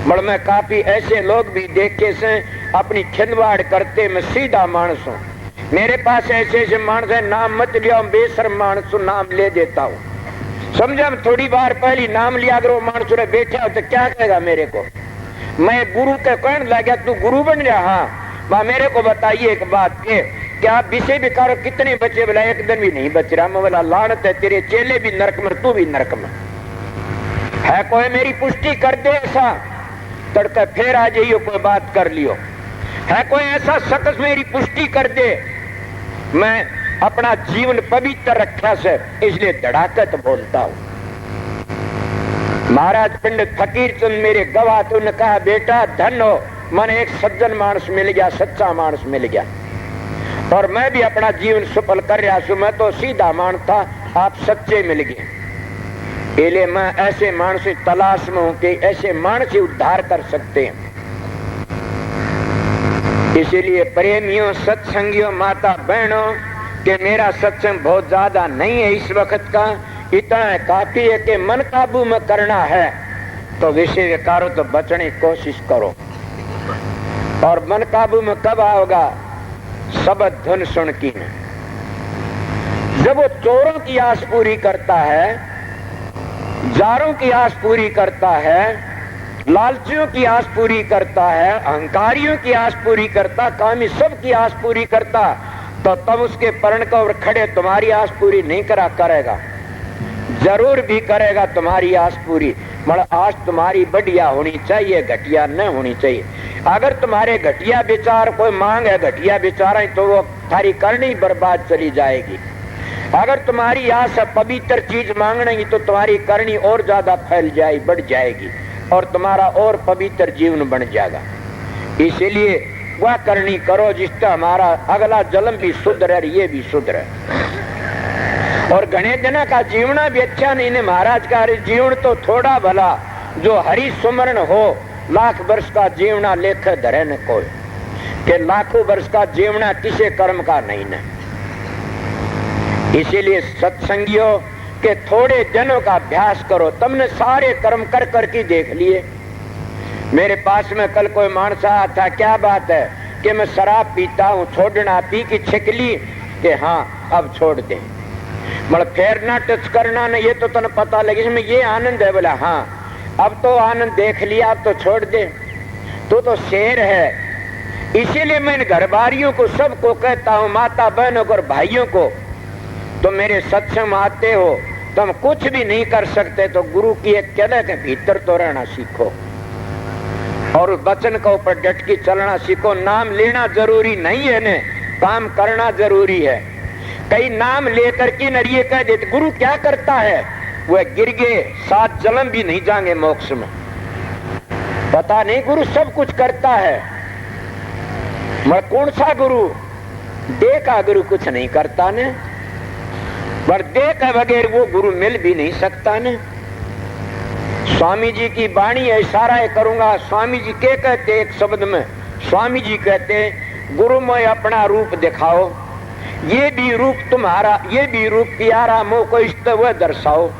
मगर मैं काफी ऐसे लोग भी देखे से अपनी खिलवाड़ करते, मैं सीधा मानस हूँ। मेरे पास ऐसे ऐसे मानस है, नाम मत लिया, बेशर्म मानस नाम ले देता हूँ। समझा? थोड़ी बार पहले नाम लिया, अगर वो मानस बैठा हो तो क्या कहेगा मेरे को? मैं गुरु के कहने लगा तू गुरु बन गया? हाँ। वह मेरे को बताइए एक बात के, क्या विषय विकारो कितने बचे? बोला एक दिन भी नहीं बच रहा। मैं बोला लानत है, तेरे चेले भी नरक में, तू भी नरक में है। कोई मेरी पुष्टि कर दे ऐसा, तड़का फिर आ जाइयो, कोई बात कर लियो। है कोई ऐसा शख्स मेरी पुष्टि कर दे? मैं अपना जीवन पवित्र रखा से इसलिए धड़ाकत बोलता हूं। महाराज पंडित फकीर चंद मेरे गवाह तो ने कहा बेटा धन हो, मैंने एक सज्जन मानस मिल गया, सच्चा मानस मिल गया और मैं भी अपना जीवन सफल कर रहा हूं। मैं तो सीधा मान था, आप सच्चे मिल गए। इसलिए मैं ऐसे मानस की तलाश में हूं कि ऐसे मानस ही उद्धार कर सकते हैं। इसीलिए प्रेमियों, सत्संगियों, माता बहनों कि मेरा सत्संग बहुत ज्यादा नहीं है इस वक्त का, इतना काफी है कि मन काबू में करना है तो विषय विकारों तो बचने की कोशिश करो। और मन काबू में कब आओगा? शब्द धुन सुन की में। जब वो चोरों की आस पूरी करता है, जारों की आस पूरी करता है, लालचियों की आस पूरी करता है, अहंकारियों की आस पूरी करता, कामी सब की आस पूरी करता, तो तब उसके परण को और खड़े तुम्हारी आस पूरी नहीं करेगा, जरूर भी करेगा तुम्हारी आस पूरी। मगर आस तुम्हारी बढ़िया होनी चाहिए, घटिया न होनी चाहिए। अगर तुम्हारे घटिया विचार कोई मांग है, घटिया विचार है, तो वो थारी करनी बर्बाद चली जाएगी। अगर तुम्हारी आस है पवित्र चीज मांगने की तो तुम्हारी करनी और ज्यादा फैल जाएगी, बढ़ जाएगी और तुम्हारा और पवित्र जीवन बन जाएगा। इसीलिए वह करनी करो जिससे हमारा अगला जन्म भी सुधरे और ये भी सुधरे। और घने जना का जीवना भी अच्छा नहीं ने महाराज का जीवन तो थोड़ा भला, जो हरि सुमरण हो लाख वर्ष का जीवना लेख धरे न कोई, के लाखों वर्ष का जीवना किसी कर्म का नहीं न। इसीलिए सत्संगियों के थोड़े दिनों का अभ्यास करो, तुमने सारे कर्म कर करके देख लिए। मेरे पास में कल कोई मानस आया था, क्या बात है कि मैं शराब पीता हूँ, छोड़ना, पी की छिकली कि हाँ अब छोड़ दे, मतलब फिर ना टच करना ना, ये तो तुमने पता लगे इसमें ये आनंद है। बोला हाँ अब तो आनंद देख लिया, अब तो छोड़ दे, तो शेर है। इसीलिए मैं इन घरबारियों को सबको कहता हूँ, माता बहनों को और भाइयों को, तो मेरे सत्संग आते हो, तुम कुछ भी नहीं कर सकते तो गुरु की एक किले के भीतर तो रहना सीखो और उस वचन के ऊपर डट के चलना सीखो। नाम लेना जरूरी नहीं है ने, काम करना जरूरी है। कई नाम लेकर के नरिये कह देते, गुरु क्या करता है? वह गिर गए, 7 जन्म भी नहीं जाएंगे मोक्ष में। पता नहीं, गुरु सब कुछ करता है। मगर कौन सा गुरु? देह का गुरु कुछ नहीं करता ने, पर देह के बगैर वो गुरु मिल भी नहीं सकता ने। स्वामी जी की वाणी है, इशारा करूंगा। स्वामी जी क्या कहते एक शब्द में? स्वामी जी कहते गुरु में अपना रूप दिखाओ, ये भी रूप तुम्हारा, ये भी रूप प्यारा, मोह को इष्ट वह दर्शाओ।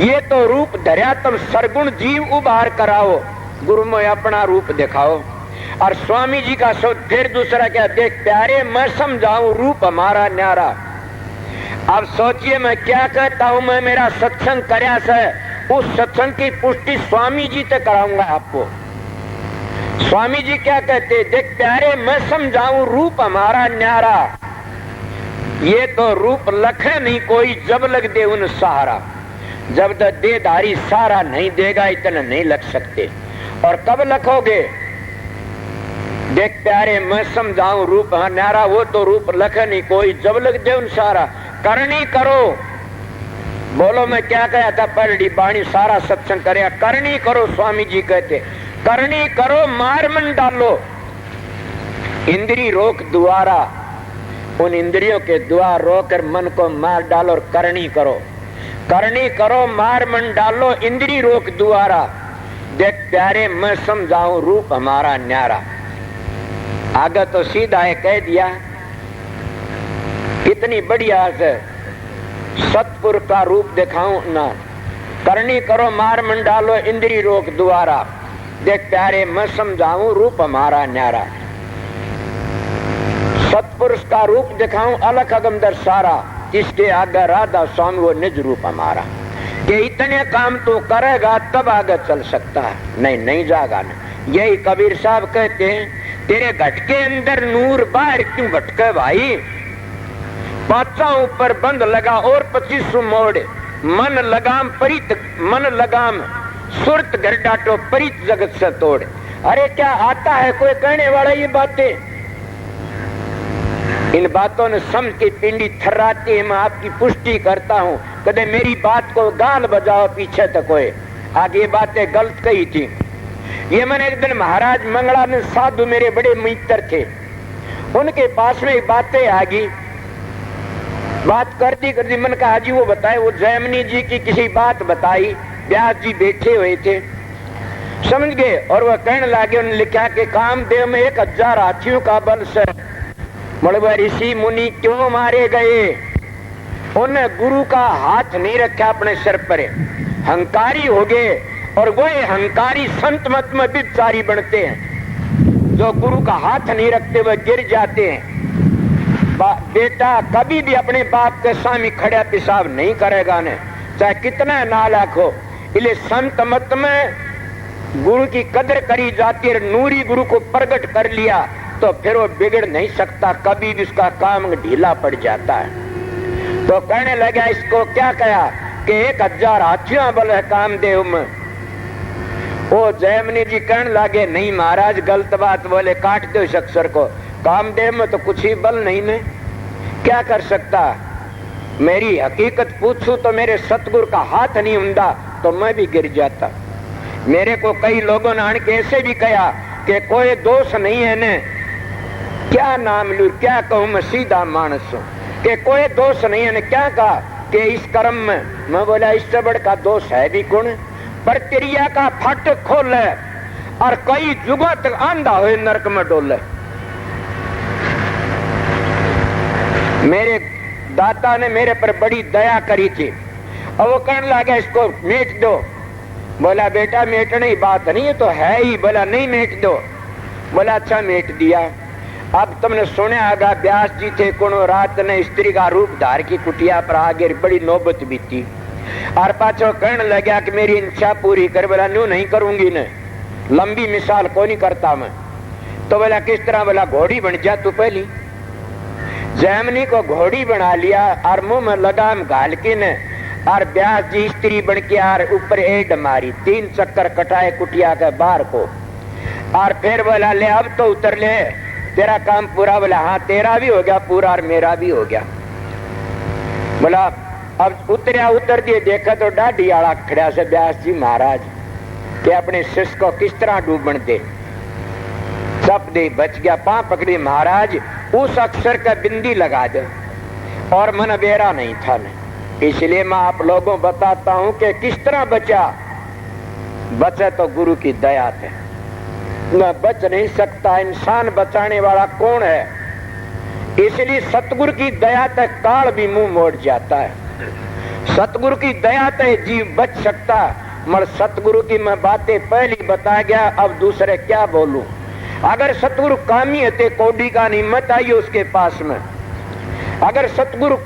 ये तो रूप धर्या तुम सरगुण जीव उबार कराओ, गुरु में अपना रूप दिखाओ। और स्वामी जी का शब्द फिर दूसरा क्या? देख प्यारे मैं समझाऊं रूप हमारा न्यारा। अब सोचिए मैं क्या कहता हूं, मैं मेरा सत्संग करया से उस सत्संग की पुष्टि स्वामी जी से कराऊंगा आपको। स्वामी जी क्या कहते? देख प्यारे मैं समझाऊं रूप हमारा न्यारा, ये तो रूप लखे नहीं कोई जब लग दे उन सहारा। जब तक देहधारी सारा नहीं देगा इतना नहीं लख सकते। और कब लखोगे? देख प्यारे मैं समझाऊं रूप न्यारा, वो तो रूप लख नहीं कोई, जब लग दे उन सारा। करनी करो, बोलो मैं क्या कहा था पलड़ी बाणी सारा सत्संग करे। करनी करो, स्वामी जी कहते करनी करो, मार मन डालो। इंद्री रोक द्वारा, उन इंद्रियों के द्वार रोकर मन को मार डालो और करनी करो। करनी करो, मार मन डालो, इंद्री रोक द्वारा। देख प्यारे मैं समझाऊं रूप हमारा न्यारा। आगे तो सीधा है कह दिया, कितनी बढ़िया से सतपुर का रूप दिखाऊं ना। करनी करो, मार मन डालो, इंद्री रोक द्वारा। देख प्यारे मैं समझाऊं रूप हमारा न्यारा। सतपुरुष का रूप दिखाऊं अलख अगमदर सारा, इसके आगे राधा स्वामी वो निज रूप हमारा। कि इतने काम तो करेगा तब आगे चल सकता है, नहीं जागा ना। यही कबीर साहब कहते हैं, तेरे घट के अंदर नूर बाहर क्यों भटके भाई। पाचा ऊपर बंद लगा और 25 मोड़, मन लगाम परित मन लगाम सुरत घर डाटो परित जगत से तोड़। अरे क्या आता है कोई कहने वाला ये बातें? इन बातों ने समझ के पिंडी थर्राती है। मैं आपकी पुष्टि करता हूँ, कदे मेरी बात को गाल बजाओ पीछे तक कोई आगे बातें गलत कही थी। ये मैंने एक दिन महाराज मंगला में साधु मेरे बड़े मित्र थे, उनके पास में बातें आ गई। बात करती मन कहा जी वो बताए, वो जयमनी जी की किसी बात बताई। व्यास जी बैठे हुए थे, समझ गए। और वह कहने लगे, उन्होंने लिखा कि कामदेव में 1000 हाथियों का बल से मड़वा ऋषि मुनि क्यों मारे गए? उन्हें गुरु का हाथ नहीं रखा अपने सिर पर, हंकारी हो गए। और वही हंकारी संत मत में विचारी बनते हैं। जो गुरु का हाथ नहीं रखते वह गिर जाते हैं। बेटा कभी भी अपने बाप के सामने खड़ा पेशाब नहीं करेगा ने, चाहे कितना नालायक हो। इसलिए संत मत में गुरु की कदर करी जाती है। नूरी गुरु को प्रकट कर लिया तो फिर वो बिगड़ नहीं सकता, कभी भी उसका काम ढीला पड़ जाता है। तो कहने लगा इसको क्या कहा कि 1000 हाथियों बल है कामदेव में। वो जयमनी जी कहने लगे, नहीं महाराज गलत बात बोले, काट दो इस अक्षर को। कामदेव में तो कुछ ही बल नहीं ने, क्या कर सकता? मेरी हकीकत पूछूं तो मेरे सतगुरु का हाथ नहीं हुंदा तो मैं भी गिर जाता। मेरे को कई लोगों ने आके ऐसे भी कहा कि कोई दोष नहीं है ने, क्या नाम लू, क्या कहूं मैं सीधा मानस हूं कि कोई दोष नहीं है ने। क्या कहा कि इस कर्म में, मैं बोला इससे बड़ का दोष है भी कौन? पर क्रिया का फट खोले और कई जुगों तक आंधा हुए नरक में डोले। मेरे दाता ने मेरे पर बड़ी दया करी थी और वो कहने लगा इसको मेट दो। बोला बेटा मेटने की बात नहीं है तो है ही। बोला नहीं मेट दो। बोला अच्छा मेट दिया। अब तुमने सुने आगा व्यास जी थे कोनो रात ने स्त्री का रूप धार की कुटिया पर आगे बड़ी नौबत बीती और पाछो कहने लगा कि मेरी इच्छा पूरी कर। बोला न्यू नहीं करूंगी ने, लंबी मिसाल को नहीं करता मैं। तो बोला किस तरह? बोला घोड़ी बन जा तू पहली। जयमनी को घोड़ी बना लिया और मुंह में लगाम घाल के ने और व्यास जी स्त्री बन के और ऊपर एड मारी, 3 चक्कर कटाए कुटिया के बाहर को। और फिर बोला ले अब तो उतर ले, तेरा काम पूरा। बोला हाँ तेरा भी हो गया पूरा और मेरा भी हो गया। बोला अब उतरिया, उतर दिए। देखा तो डाढ़ी आला खड़ा से व्यास जी महाराज के अपने शिष्य को किस तरह डूबन दे। सब दे बच गया। पांव पकड़ी महाराज उस अक्षर का बिंदी लगा दे और मन बेरा नहीं था ने। इसलिए मैं आप लोगों बताता हूं कि किस तरह बचा। बचे तो गुरु की दया से, न बच नहीं सकता। इंसान बचाने वाला कौन है? इसलिए सतगुरु की दया तक काल भी मुंह मोड़ जाता है। सतगुरु की दया तक जीव बच सकता। मगर सतगुरु की मैं बातें पहली बता गया, अब दूसरे क्या बोलूं। अगर सतगुरु कामी है कोडी का नहीं मत आइए उसके पास में। अगर सतगुरु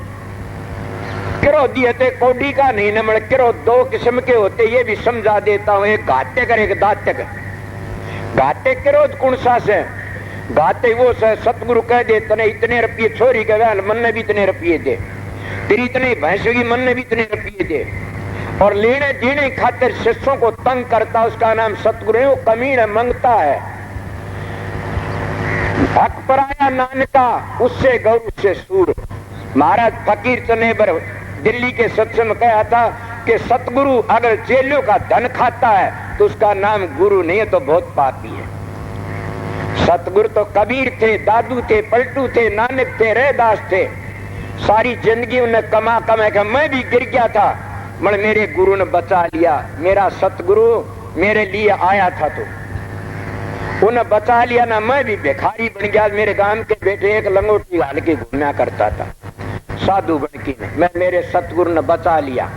क्रोधी है कोडी का नहीं न मत। क्रोध 2 किस्म के होते ये भी समझा देता हूं, एक घातक और एक दातक। घातक क्रोध कौन सा से? घातक वो से सतगुरु कह दे तने इतने रुपये छोरी के मन ने भी इतने रुपये दे, तेरी इतने भैंस की मन ने भी इतने रुपये दे। और लेने देने खातिर शिष्यों को तंग करता, उसका नाम सतगुरु है। वो कमीन मंगता है। हक पराया नानका उससे गौ से सूर। महाराज फकीर चनेबर दिल्ली के सत्संग में कहा था कि सतगुरु अगर चेलों का धन खाता है तो उसका नाम गुरु नहीं है, तो बहुत पापी है। सतगुरु तो कबीर थे, दादू थे, पलटू थे, नानक थे, रैदास थे। सारी जिंदगी उन्हें कमा के मैं भी गिर गया था, मगर मेरे गुरु ने बचा लिया। मेरा सतगुरु मेरे लिए आया था तो उन्हें बचा लिया ना। मैं भी भिखारी बन गया। मेरे गांव के बेटे एक लंगोटी हाल के घूमना करता था साधु बन के, मैं मेरे सतगुरु ने बचा लिया।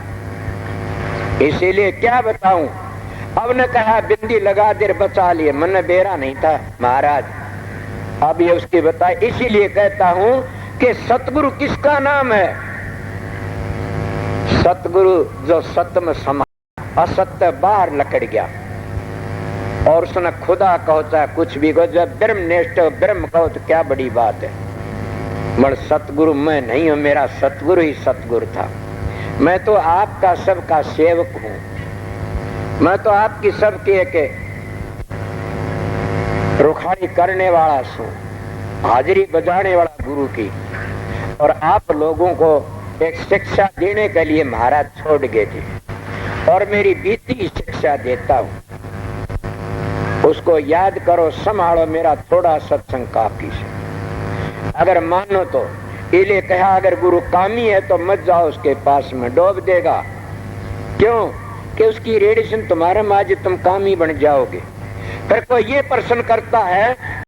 इसीलिए क्या बताऊं, अब ने कहा बिंदी लगा देर बचा लिए, मन बेरा नहीं था महाराज। अब ये उसकी बता, इसीलिए कहता हूं कि सतगुरु किसका नाम है? सतगुरु जो सत्य में समा, असत्य बाहर लकड़ गया और उसने खुदा कहो चाहे कुछ भी कहो, जब ब्रह्मनिष्ठ ब्रह्म कहो तो क्या बड़ी बात है। मगर सतगुरु मैं नहीं हूं, मेरा सतगुरु ही सतगुरु था। मैं तो आपका सबका सेवक हूं, मैं तो आपकी सबकी एक रुखाड़ी करने वाला हूं, हाजिरी बजाने वाला गुरु की। और आप लोगों को एक शिक्षा देने के लिए महाराज छोड़ गए थे और मेरी बीती शिक्षा देता हूं, उसको याद करो, संभालो। मेरा थोड़ा सत्संग काफी है। अगर मानो तो इले कहा, अगर गुरु कामी है तो मत जाओ उसके पास में, डूब देगा। क्यों? कि उसकी रेडिएशन तुम्हारे माँ तुम कामी बन जाओगे। फिर कोई ये प्रश्न करता है